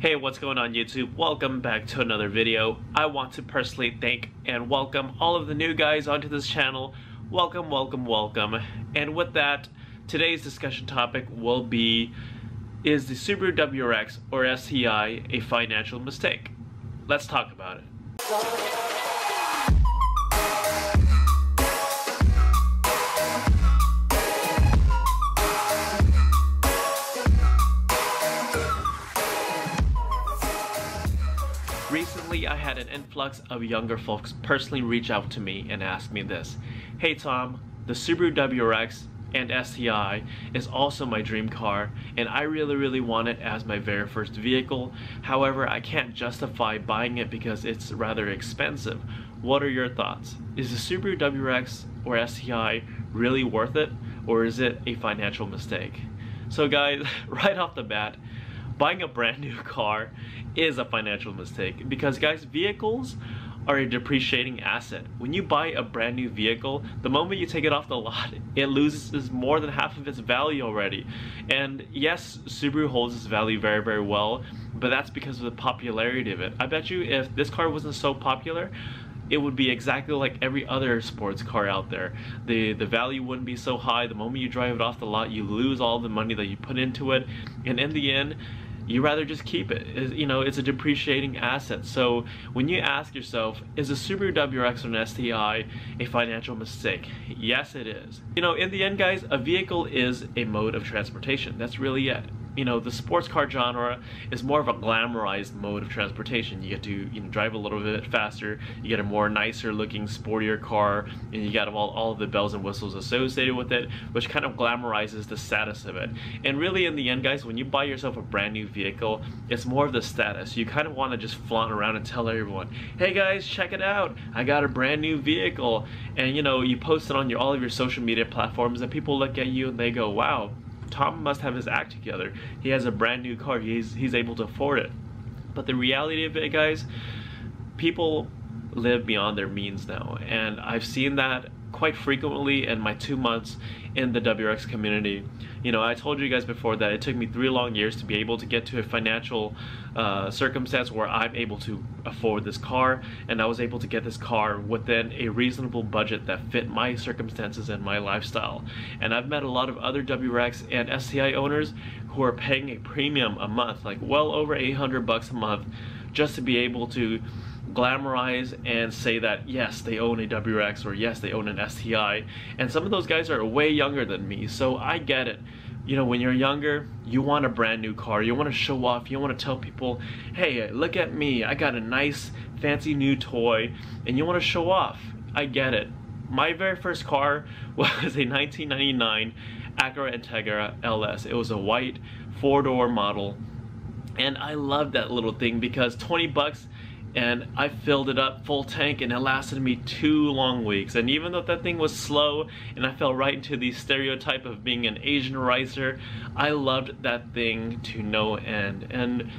Hey, what's going on YouTube? Welcome back to another video. I want to personally thank and welcome all of the new guys onto this channel. Welcome, welcome, welcome. And with that, today's discussion topic will be, is the Subaru WRX or STI a financial mistake? Let's talk about it. Recently, I had an influx of younger folks personally reach out to me and ask me this. Hey Tom, the Subaru WRX and STI is also my dream car, and I really want it as my very first vehicle. However, I can't justify buying it because it's rather expensive. What are your thoughts? Is the Subaru WRX or STI really worth it, or is it a financial mistake? So guys, right off the bat, buying a brand new car is a financial mistake because, guys, vehicles are a depreciating asset. When you buy a brand new vehicle, the moment you take it off the lot, it loses more than half of its value already. And yes, Subaru holds its value very well, but that's because of the popularity of it. I bet you if this car wasn't so popular, it would be exactly like every other sports car out there. The value wouldn't be so high. The moment you drive it off the lot, you lose all the money that you put into it, and in the end, you rather just keep it. It's a depreciating asset. So when you ask yourself, is a Subaru WRX or an STI a financial mistake? Yes, it is. In the end, guys, a vehicle is a mode of transportation. That's really it. The sports car genre is more of a glamorized mode of transportation. You get to drive a little bit faster, you get a more nicer looking, sportier car, and you got all of the bells and whistles associated with it, which kind of glamorizes the status of it. And really, in the end, guys, when you buy yourself a brand new vehicle, it's more of the status. You kind of want to just flaunt around and tell everyone, hey guys, check it out, I got a brand new vehicle. And you post it on all of your social media platforms, and people look at you and they go, wow, Tom must have his act together. He has a brand new car. He's able to afford it. But the reality of it, guys, people live beyond their means now, and I've seen that quite frequently in my 2 months in the WRX community. I told you guys before that it took me 3 long years to be able to get to a financial circumstance where I'm able to afford this car, and I was able to get this car within a reasonable budget that fit my circumstances and my lifestyle. And I've met a lot of other WRX and STI owners who are paying a premium a month, like well over $800 a month, just to be able to glamorize and say that yes, they own a WRX or yes, they own an STI. And some of those guys are way younger than me, so I get it. When you're younger, you want a brand new car, you want to show off, you want to tell people, hey, look at me, I got a nice fancy new toy, and you want to show off. I get it. My very first car was a 1999 Acura Integra LS. It was a white 4-door model, and I loved that little thing because 20 bucks and I filled it up full tank, and it lasted me 2 long weeks. And even though that thing was slow and I fell right into the stereotype of being an Asian racer, I loved that thing to no end. And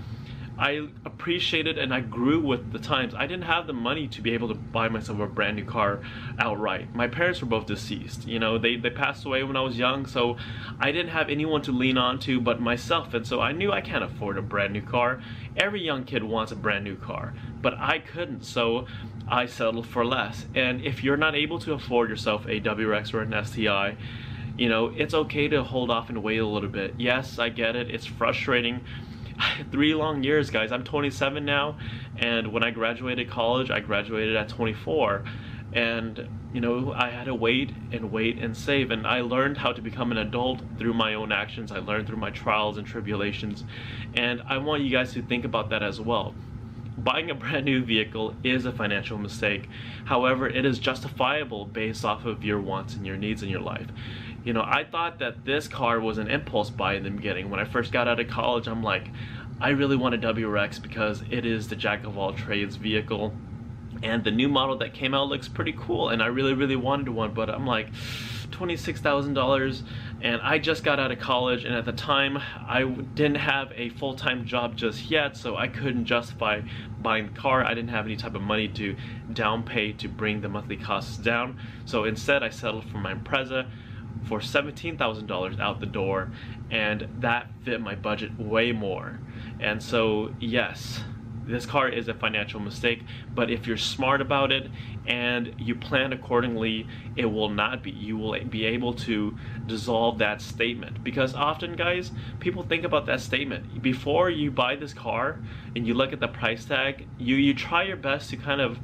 I appreciated and I grew with the times. I didn't have the money to be able to buy myself a brand new car outright. My parents were both deceased. They passed away when I was young, so I didn't have anyone to lean on to but myself, and so I knew I can't afford a brand new car. Every young kid wants a brand new car, but I couldn't, so I settled for less. And if you're not able to afford yourself a WRX or an STI, it's okay to hold off and wait a little bit. Yes, I get it, it's frustrating. 3 long years, guys. I'm 27 now, and when I graduated college, I graduated at 24, and I had to wait and save, and I learned how to become an adult through my own actions. I learned through my trials and tribulations, and I want you guys to think about that as well. Buying a brand new vehicle is a financial mistake. However, it is justifiable based off of your wants and your needs in your life. I thought that this car was an impulse buy in the beginning. When I first got out of college, I'm like, I really want a WRX because it is the jack of all trades vehicle, and the new model that came out looks pretty cool, and I really wanted one, but I'm like, $26,000, and I just got out of college, and at the time I didn't have a full-time job just yet, so I couldn't justify buying the car. I didn't have any type of money to down pay to bring the monthly costs down, so instead I settled for my Impreza for $17,000 out the door, and that fit my budget way more. And so yes, this car is a financial mistake, but if you're smart about it and you plan accordingly, it will not be. You will be able to dissolve that statement, because often, guys, people think about that statement before you buy this car and you look at the price tag. You try your best to kind of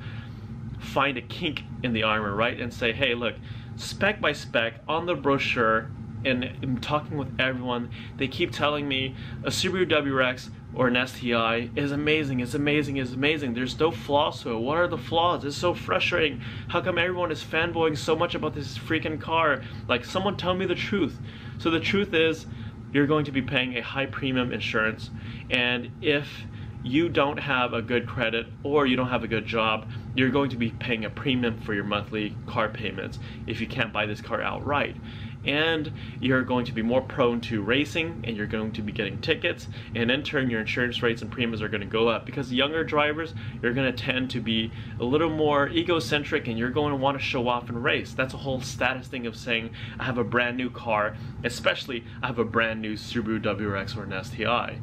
find a kink in the armor, right? And say, hey, look, spec by spec on the brochure, and I'm talking with everyone, they keep telling me a Subaru WRX or an STI is amazing, it's amazing, it's amazing. There's no flaws to it. What are the flaws? It's so frustrating. How come everyone is fanboying so much about this freaking car? Like, someone tell me the truth. So the truth is, you're going to be paying a high premium insurance, and if you don't have a good credit or you don't have a good job, you're going to be paying a premium for your monthly car payments if you can't buy this car outright. And you're going to be more prone to racing, and you're going to be getting tickets, and in turn your insurance rates and premiums are going to go up, because younger drivers, you're going to tend to be a little more egocentric, and you're going to want to show off and race. That's a whole status thing of saying, I have a brand new car, especially I have a brand new Subaru WRX or an STI.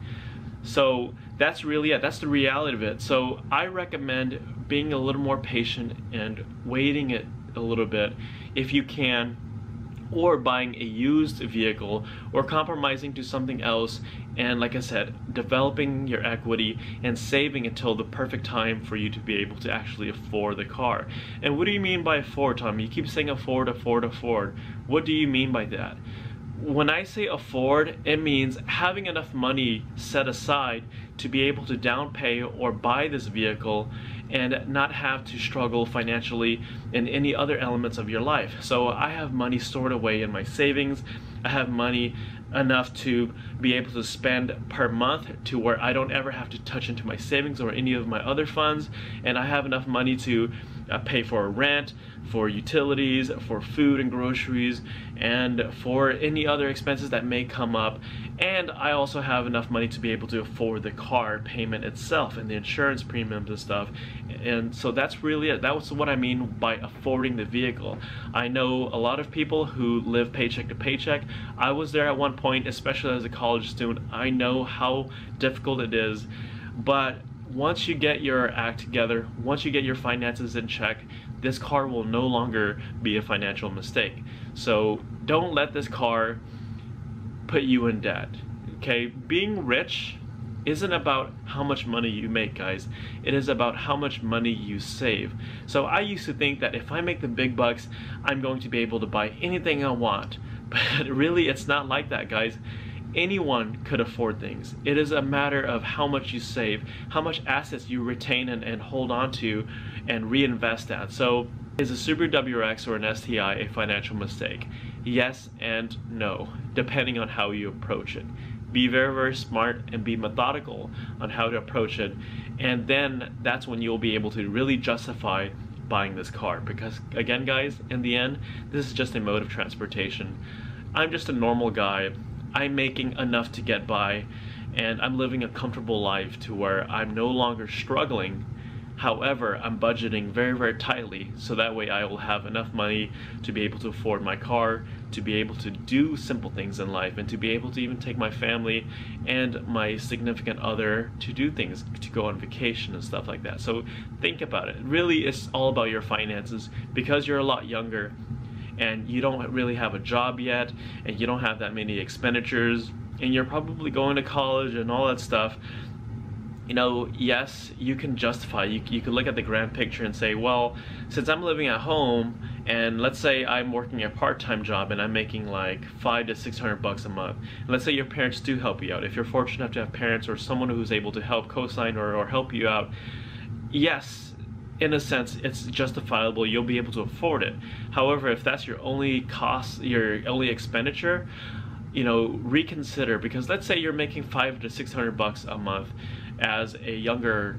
So that's really it. That's the reality of it. So I recommend being a little more patient and waiting it a little bit if you can, or buying a used vehicle, or compromising to something else, and like I said, developing your equity and saving until the perfect time for you to be able to actually afford the car. And what do you mean by afford, Tom? You keep saying afford, afford, afford. What do you mean by that? When I say afford, it means having enough money set aside to be able to down pay or buy this vehicle and not have to struggle financially in any other elements of your life. So I have money stored away in my savings. I have money enough to be able to spend per month to where I don't ever have to touch into my savings or any of my other funds, and I have enough money to pay for rent, for utilities, for food and groceries, and for any other expenses that may come up. And I also have enough money to be able to afford the car payment itself and the insurance premiums and stuff. And so that's really it. That's what I mean by affording the vehicle. I know a lot of people who live paycheck to paycheck. I was there at one point, especially as a college student. I know how difficult it is, but once you get your act together, once you get your finances in check, this car will no longer be a financial mistake. So don't let this car put you in debt. Okay, being rich isn't about how much money you make, guys. It is about how much money you save. So I used to think that if I make the big bucks, I'm going to be able to buy anything I want. But really, it's not like that, guys. Anyone could afford things. It is a matter of how much you save, how much assets you retain and hold on to and reinvest at. So is a Subaru WRX or an STI a financial mistake? Yes and no, depending on how you approach it. Be very, very smart and be methodical on how to approach it, and then that's when you'll be able to really justify buying this car. Because again, guys, in the end, this is just a mode of transportation. I'm just a normal guy. I'm making enough to get by, and I'm living a comfortable life to where I'm no longer struggling. However, I'm budgeting very, very tightly, so that way I will have enough money to be able to afford my car, to be able to do simple things in life, and to be able to even take my family and my significant other to do things, to go on vacation and stuff like that. So think about it. Really, it's all about your finances. Because you're a lot younger and you don't really have a job yet, and you don't have that many expenditures, and you're probably going to college and all that stuff, you know, yes, you can justify, you can look at the grand picture and say, well, since I'm living at home, and let's say I'm working a part-time job and I'm making like $500 to $600 a month, and let's say your parents do help you out. If you're fortunate enough to have parents or someone who's able to help co-sign or help you out, yes, in a sense, it's justifiable. You'll be able to afford it. However, if that's your only cost, your only expenditure, you know, reconsider. Because let's say you're making $500 to $600 a month as a younger,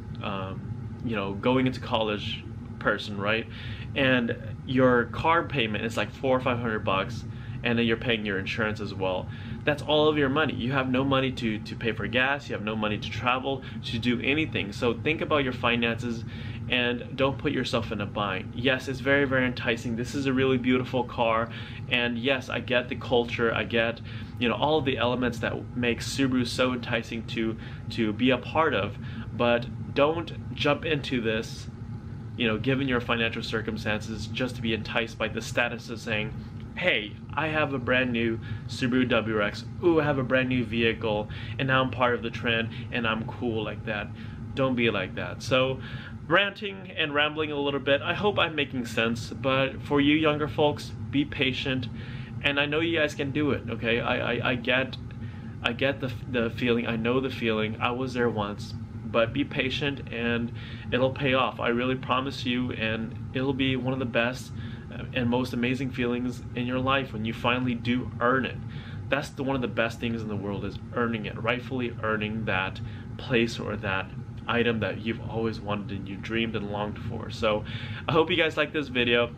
you know, going into college person, right? And your car payment is like $400 or $500, and then you're paying your insurance as well. That's all of your money. You have no money to pay for gas. You have no money to travel, to do anything. So think about your finances and don't put yourself in a bind. Yes, it's very, very enticing. This is a really beautiful car, and yes, I get the culture, I get, you know, all of the elements that make Subaru so enticing to be a part of, but don't jump into this, you know, given your financial circumstances, just to be enticed by the status of saying, hey, I have a brand new Subaru WRX, ooh, I have a brand new vehicle, and now I'm part of the trend, and I'm cool like that. Don't be like that. So, ranting and rambling a little bit, I hope I'm making sense, but for you younger folks, be patient, and I know you guys can do it, okay? I get the feeling, I know the feeling, I was there once, but be patient and it'll pay off. I really promise you, and it'll be one of the best and most amazing feelings in your life when you finally do earn it. That's one of the best things in the world, is earning it, rightfully earning that place or that item that you've always wanted and you dreamed and longed for. So I hope you guys like this video.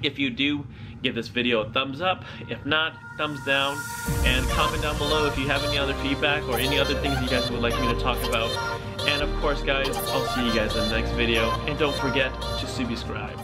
If you do, give this video a thumbs up. If not, thumbs down, and comment down below if you have any other feedback or any other things you guys would like me to talk about. And of course guys, I'll see you guys in the next video, and don't forget to subscribe.